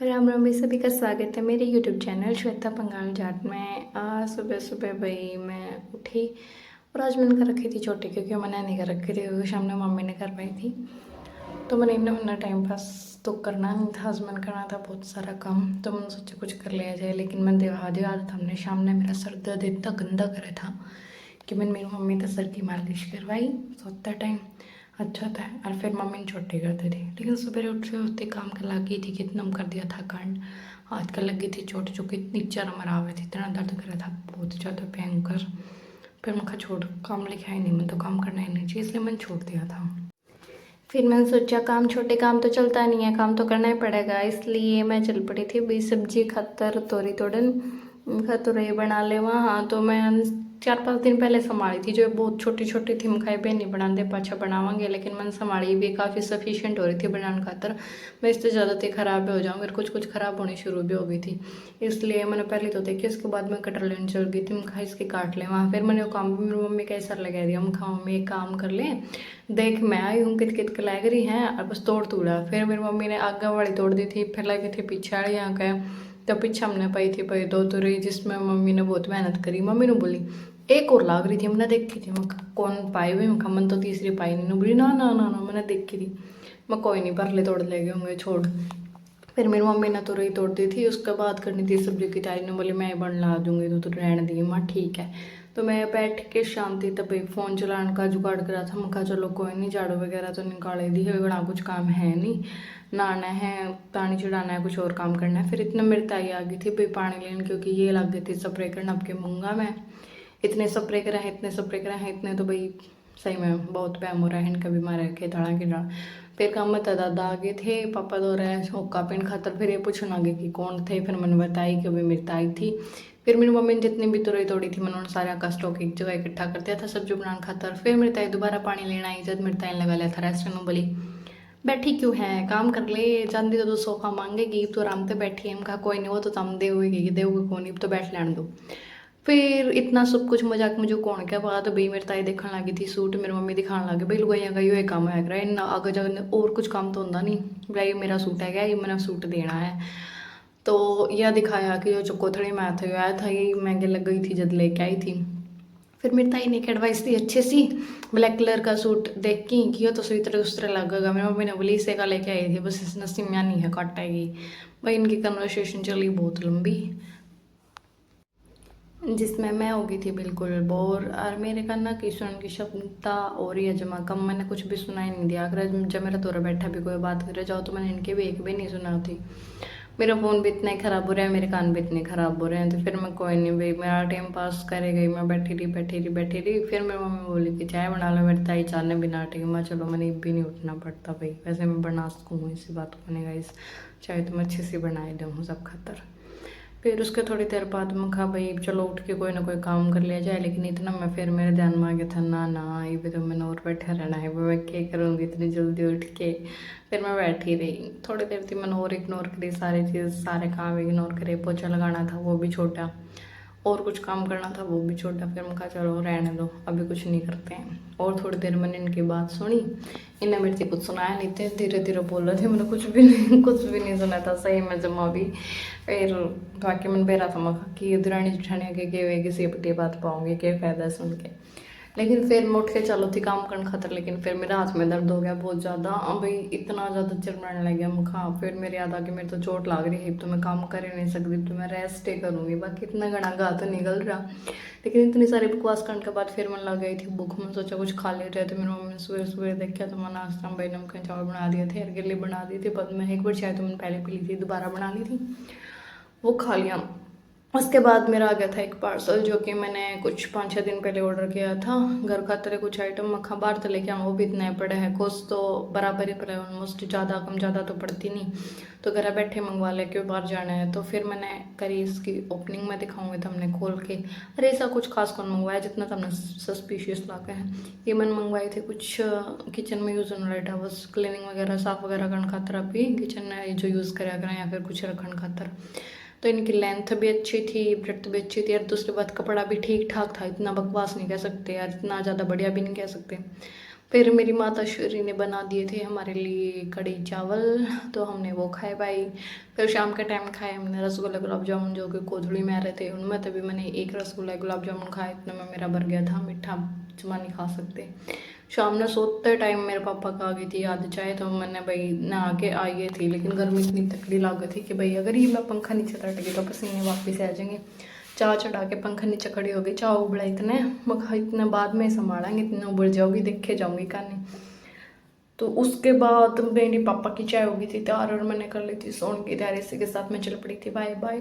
राम राम, सभी का स्वागत है मेरे यूट्यूब चैनल श्वेता पंगाल जाट में। आज सुबह सुबह भाई मैं उठी और आज मैंने कर रखी थी छोटी, क्योंकि मैंने नहीं कर रखी थी, क्योंकि शाम में मम्मी ने कर पाई थी। तो मैंने इन्हें टाइम पास तो करना नहीं था, आज मैंने करना था बहुत सारा काम, तो मैंने सोचा कुछ कर लिया जाए। लेकिन मैंने दिखा दिया था हमने शाम ने मेरा सर दर्द इतना गंदा करा था कि मैंने मेरी मम्मी तो सर की मालिश करवाई सोते टाइम अच्छा था। और फिर मम्मी ने छुट्टी करती थी, लेकिन सुबह उठ के होते काम कर लगी थी, कितना कर दिया था कांड। हाथ का लगी थी चोट जो कि इतनी चरम मरावे थी, इतना दर्द कर रहा था बहुत ज़्यादा भयंकर। फिर मैं छोड़, काम लिखा ही नहीं, मैं तो काम करना ही नहीं चाहिए, इसलिए मैंने छोड़ दिया था। फिर मैंने सोचा काम छोटे काम तो चलता नहीं है, काम तो करना ही पड़ेगा, इसलिए मैं चल पड़ी थी भी सब्जी खातर तोरी तोड़न खतुरई बना ले वहाँ। हाँ, तो मैं 4-5 दिन पहले संभाली थी, जो बहुत छोटी छोटी थी, मैं खाई पे नहीं बना दे पाछा बनावांगे, लेकिन मैंने संभाली भी काफ़ी सफिशिएंट हो रही थी बनाने खातर। मैं इससे ज़्यादा तो ख़राब भी हो जाऊँ, मेरे कुछ कुछ ख़राब होनी शुरू भी हो गई थी, इसलिए मैंने पहले तो देखी, उसके बाद मैं कटर लेने चल गई थी, मैं खा इसके काट ले वहाँ। फिर मैंने वो काम भी मेरी मम्मी का असर लगा दिया, मैं खा मम्मी एक काम कर ले, देख मैं आई हूँ कित कित के लग रही हैं और बस तोड़ तोड़ा। फिर मेरी मम्मी ने आगे वाली तोड़ दी थी, फिर लगी थी पीछे वाली यहाँ का, तो पीछे हमने पाई थी पाई दो तुरई, जिसमें मम्मी ने बहुत मेहनत करी। मम्मी ने बोली एक और लाग रही थी, मैंने देखी थी, मैं कौन पाई हुई, मैं मन तो तीसरी पाई नहीं, बोली ना ना ना ना मैंने देखी थी। मैं कोई नहीं परले तोड़ ले गए होंगे छोड़। फिर मेरी मम्मी ने तुरई तोड़ दी थी, उसके बाद करनी थी सब्जी की तैयारी, ने बोली मैं बन ला दूंगी तो रहने दी। माँ ठीक है। तो मैं बैठ के शांति तब फ़ोन चलाने का जुगाड़ करा था, मैं कहा चलो कोई नहीं, झाड़ू वगैरह तो निकाले दी है, बड़ा कुछ काम है नहीं, नहाना है पानी चढ़ाना है कुछ और काम करना है। फिर इतना मेरी ताई आ गई थी भाई पानी लेने, क्योंकि ये लग गई थी स्प्रे करना आपके मूंगा में, इतने स्प्रे करा है इतने स्प्रे करा है इतने, तो भाई सही में बहुत पैम हो रहा है इनका, बीमार है खेतड़ा की। फिर काम में दादा आ गए थे, पापा दो रहे हुक्का पिन खातर, फिर ये पूछने लगे कि कौन थे, फिर मैंने बताई कि अभी मेरी ताई थी। फिर मेरी मम्मी ने जितनी भी तुरई तोड़ी थी, मैंने सारे का स्टॉक एक जगह इकट्ठा कर दिया था सब्जी बनाने खातर। फिर मेरी ताई दोबारा पानी लेना आई, जब मेरी ताई ने लगा लिया था रेस्टोरेंट में, बोली बैठी क्यों है काम कर ले, जानती तो सोफा मांगेगी तो आराम से बैठी है। हम कहा कोई नहीं, वो तो तम दे हुए देगी कौन नहीं, तो बैठ लेने दो। फिर इतना सब कुछ मजाक मुझे कौन क्या पता, तो भाई मेरी ताई देखने लगी थी सूट, मेरी मम्मी दिखाने लगे भाई लुगाइया का ये काम है करा इन्ना आगे जाकर और कुछ काम तो होता नहीं, भाई मेरा सूट है क्या, ये मैंने सूट देना है। तो यह दिखाया कि जो चकोथड़ी में आया था ये महंगे लग गई थी जब लेके आई थी। फिर मेरी ताई ने एक एडवाइस दी अच्छी सी, ब्लैक कलर का सूट देख के कि ये तो सही तरह उस तरह लगेगा। मेरी मम्मी ने बोली इसे का लेके आई थी, बस इसने सिमिया नहीं है काट आएगी। भाई इनकी कन्वर्सेशन चली बहुत लंबी, जिसमें मैं हो गई थी बिल्कुल बोर। और मेरे का ना कि सुनने की क्षमता और ही जमा कम, मैंने कुछ भी सुना ही नहीं दिया। अगर जब मेरा तोरा बैठा भी कोई बात करे जाओ, तो मैंने इनके भी एक भी नहीं सुना थी। मेरा फ़ोन भी इतना ही ख़राब हो रहा है, मेरे कान भी इतने ख़राब हो रहे हैं, तो फिर मैं कोई नहीं भाई मेरा टाइम पास करे गई, मैं बैठी रही बैठी रही बैठी रही। फिर मेरी मम्मी बोली कि चाय बना लो, मेरी ताई चाय ने बिना टी, मैं चलो मैंने भी नहीं उठना पड़ता भाई, वैसे मैं बना सकूँ, इसी बात को नहीं गाइस, चाय तो मैं अच्छी सी बनाई दूँ सब खातर। फिर उसके थोड़ी देर बाद मैं कहा भाई चलो उठ के कोई ना कोई काम कर लिया जाए, लेकिन इतना मैं फिर मेरे ध्यान में आ गया था ना ना ये भी तो मैंने और बैठा रहना है, मैं क्या करूँगी इतनी जल्दी उठ के। फिर मैं बैठी रही थोड़ी देर थी, मैंने और इग्नोर करी सारी चीज़, सारे काम इग्नोर करे, पोछा लगाना था वो भी छोटा, और कुछ काम करना था वो भी छोटा। फिर मैं कहा चलो रहने दो अभी कुछ नहीं करते हैं। और थोड़ी देर मैंने इनकी बात सुनी, इन्हें मेरे से कुछ सुनाया नहीं थे, धीरे धीरे बोल रहे थे, मैंने कुछ भी नहीं कुछ भी नहीं सुना था सही में जमा भी। फिर बाकी मैंने बेरा था मखा कि दरानी जुठानी के किसी अपनी बात पाऊंगी क्या फ़ायदा सुन के। लेकिन फिर मैं उठ के चलो थी काम करने खातर, लेकिन फिर मेरे हाथ में दर्द हो गया बहुत ज़्यादा, भाई इतना ज़्यादा चिरमराने लग गया मुखा। फिर मेरे याद आ गया मेरे तो चोट लग रही है, तो मैं काम कर ही नहीं सकती, तो मैं रेस्ट ही करूँगी, बाकी इतना घना घा तो निकल रहा। लेकिन इतनी सारी बकवास करने के बाद फिर मन लग गई थी भूख, मैं सोचा कुछ खा ले रहे, तो मेरी मम्मी ने सुबह सुबह देखा तो मैं नाश्ता भाई नमकीन चावल बना दिए थे, अरगेली बना दी थी, पर मैं एक बार चाय तो मैंने पहले पी ली थी, दोबारा बना ली थी, वो खा लिया। उसके बाद मेरा आ गया था एक पार्सल, जो कि मैंने कुछ 5-6 दिन पहले ऑर्डर किया था घर खातर, कुछ आइटम मखा बाहर तो लेके आऊँ, वो भी इतने पड़े हैं, कॉस्ट तो बराबर ही पड़े ऑलमोस्ट, ज़्यादा कम ज़्यादा तो पड़ती नहीं, तो घर बैठे मंगवा ले, क्यों बाहर जाना है। तो फिर मैंने करी इसकी ओपनिंग में दिखाऊंगी तो हमने खोल के, अरे ऐसा कुछ खास कौन मंगवाया जितना तो हमने सस्पिशियस लाके हैं। ये मैंने मंगवाए थे कुछ किचन में यूज़ होने वाला, बस क्लीनिंग वगैरह साफ़ वगैरह करने खातर, अभी किचन में जो यूज़ करा करें या फिर कुछ रखने खातर। तो इनकी लेंथ भी अच्छी थी, ब्रेड्थ भी अच्छी थी, और दूसरी बात कपड़ा भी ठीक ठाक था, इतना बकवास नहीं कह सकते यार, इतना ज़्यादा बढ़िया भी नहीं कह सकते, फिर मेरी माता श्री ने बना दिए थे हमारे लिए कढ़ी चावल, तो हमने वो खाए भाई। फिर शाम के टाइम खाए हमने रसगुल्ला गुलाब जामुन, जो कि कोथड़ी में आ रहे थे उनमें, तभी मैंने एक रसगुल्ला गुलाब जामुन खाया, इतना में मेरा भर गया था, मीठा जुमा नहीं खा सकते। शाम में सोते टाइम मेरे पापा का आ गई थी याद चाय, तो मैंने भाई नहा के आई थी, लेकिन गर्मी इतनी तकड़ी लग गई थी कि भाई अगर ये मैं पंखा नीचे तट गई तो पसीने वापस आ जाएंगे। चाय चढ़ा के पंखा नीचे खड़ी हो गई, चाय उबला इतने मखा, इतने बाद में संभालेंगे, इतने उबल जाओगी देखे जाऊंगी कहानी। तो उसके बाद मेरी पापा की चाय हो गई थी तैयार, और मैंने कर ली थी सोने की तैयारी। इसी के साथ मैं चल पड़ी थी, बाय बाय।